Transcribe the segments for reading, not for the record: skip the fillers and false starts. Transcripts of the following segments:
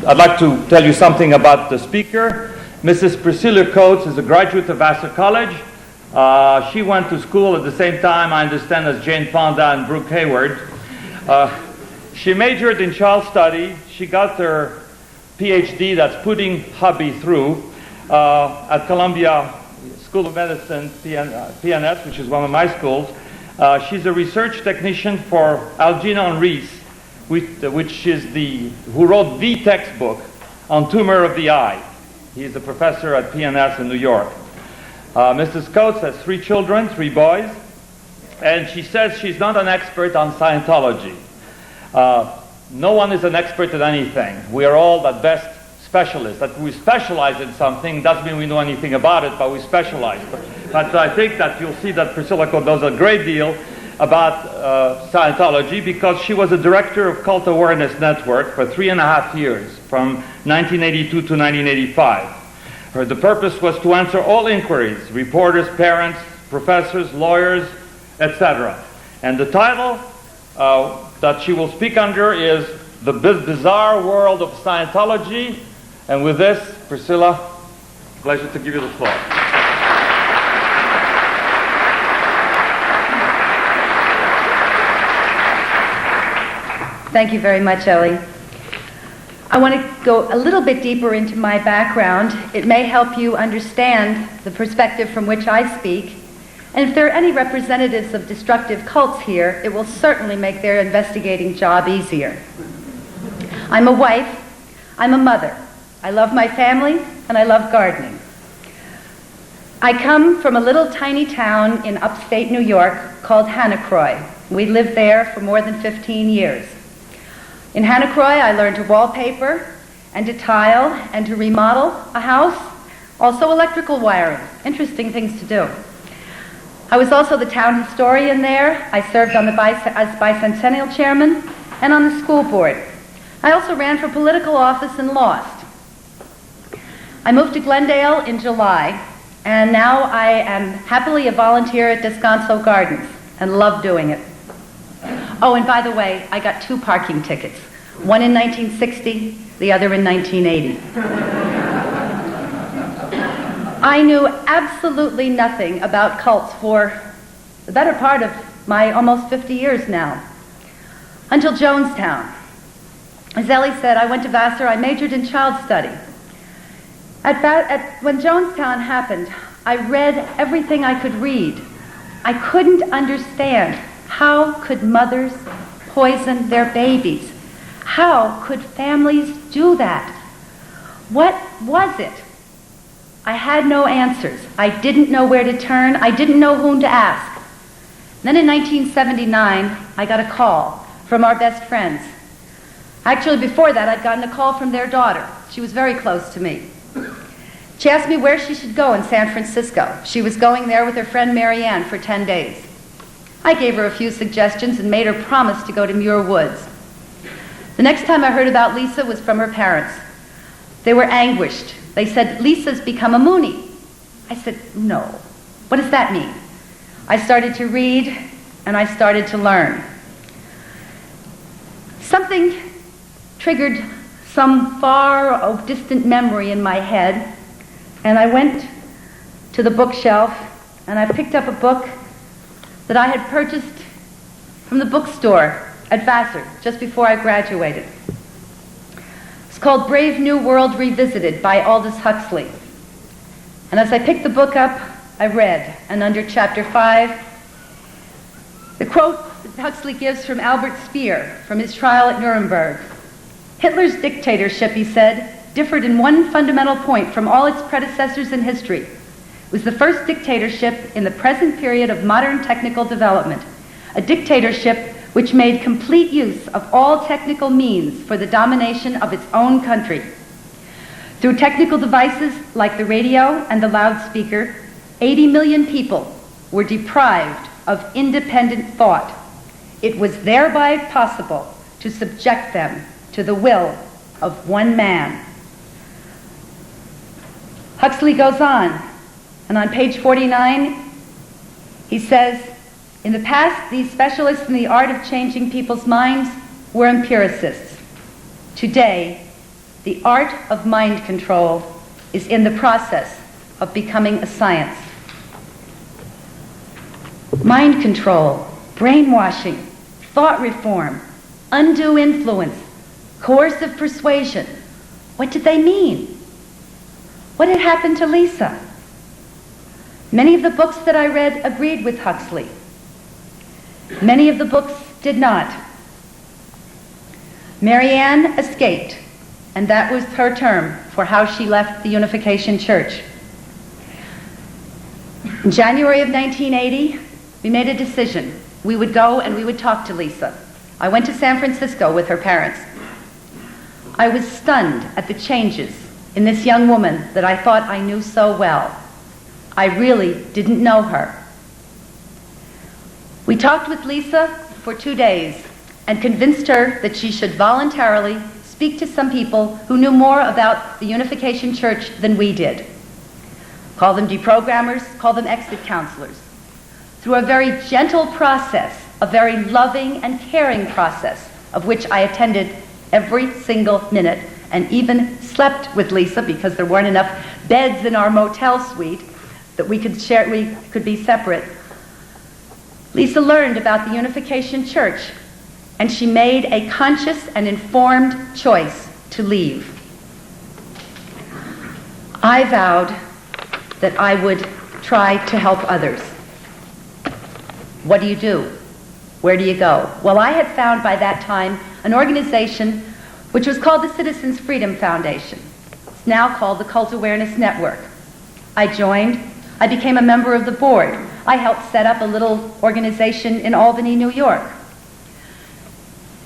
I'd like to tell you something about the speaker. Mrs. Priscilla Coates is a graduate of Vassar College. She went to school at the same time, I understand, as Jane Fonda and Brooke Hayward. She majored in child study. She got her PhD, that's putting hubby through, at Columbia School of Medicine, PNS, which is one of my schools. She's a research technician for Algernon Rees, who wrote the textbook on tumor of the eye. He's a professor at PNS in New York. Mrs. Coates has 3 children, 3 boys, and she says she's not an expert on Scientology. No one is an expert at anything. We are all at best specialists. That we specialize in something doesn't mean we know anything about it, but we specialize. But I think that you'll see that Priscilla Coates knows a great deal about Scientology, because she was a director of Cult Awareness Network for 3.5 years, from 1982 to 1985. The purpose was to answer all inquiries, reporters, parents, professors, lawyers, etc. And the title that she will speak under is The Bizarre World of Scientology. And with this, Priscilla, pleasure to give you the floor. Thank you very much, Ellie. I want to go a little bit deeper into my background. It may help you understand the perspective from which I speak. And if there are any representatives of destructive cults here, it will certainly make their investigating job easier. I'm a wife. I'm a mother. I love my family, and I love gardening. I come from a little tiny town in upstate New York called Hannacroy. We lived there for more than 15 years. In Hannacroy, I learned to wallpaper and to tile and to remodel a house, also electrical wiring. Interesting things to do. I was also the town historian there. I served on as bicentennial chairman and on the school board. I also ran for political office and lost. I moved to Glendale in July, and now I am happily a volunteer at Descanso Gardens and love doing it. Oh, and by the way, I got 2 parking tickets. One in 1960, the other in 1980. I knew absolutely nothing about cults for the better part of my almost 50 years now, until Jonestown. As Ellie said, I went to Vassar, I majored in child study. When Jonestown happened, I read everything I could read. I couldn't understand, how could mothers poison their babies? How could families do that? What was it? I had no answers. I didn't know where to turn. I didn't know whom to ask. Then in 1979, I got a call from our best friends. Actually, before that, I'd gotten a call from their daughter. She was very close to me. She asked me where she should go in San Francisco. She was going there with her friend Marianne for 10 days. I gave her a few suggestions and made her promise to go to Muir Woods. The next time I heard about Lisa was from her parents. They were anguished. They said, "Lisa's become a Moonie." I said, "No. What does that mean?" I started to read, and I started to learn. Something triggered some far distant memory in my head, and I went to the bookshelf, and I picked up a book that I had purchased from the bookstore at Vassar just before I graduated. It's called Brave New World Revisited by Aldous Huxley. And as I picked the book up, I read, and under chapter 5, the quote that Huxley gives from Albert Speer from his trial at Nuremberg. Hitler's dictatorship, he said, differed in one fundamental point from all its predecessors in history. It was the first dictatorship in the present period of modern technical development, a dictatorship which made complete use of all technical means for the domination of its own country. Through technical devices like the radio and the loudspeaker, 80 million people were deprived of independent thought. It was thereby possible to subject them to the will of one man. Huxley goes on, and on page 49, he says, "In the past, these specialists in the art of changing people's minds were empiricists. Today, the art of mind control is in the process of becoming a science. Mind control, brainwashing, thought reform, undue influence, coercive persuasion. What did they mean? What had happened to Lisa? Many of the books that I read agreed with Huxley. Many of the books did not. Marianne escaped, and that was her term for how she left the Unification Church. In January of 1980, we made a decision. We would go and we would talk to Lisa. I went to San Francisco with her parents. I was stunned at the changes in this young woman that I thought I knew so well. I really didn't know her. We talked with Lisa for 2 days and convinced her that she should voluntarily speak to some people who knew more about the Unification Church than we did. Call them deprogrammers, call them exit counselors. Through a very gentle process, a very loving and caring process, of which I attended every single minute and even slept with Lisa because there weren't enough beds in our motel suite that we could share, we could be separate. Lisa learned about the Unification Church, and she made a conscious and informed choice to leave. I vowed that I would try to help others. What do you do? Where do you go? Well, I had found by that time an organization which was called the Citizens Freedom Foundation. It's now called the Cult Awareness Network. I joined. I became a member of the board. I helped set up a little organization in Albany, New York.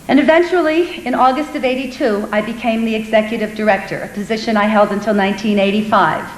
And eventually, in August of '82, I became the executive director, a position I held until 1985.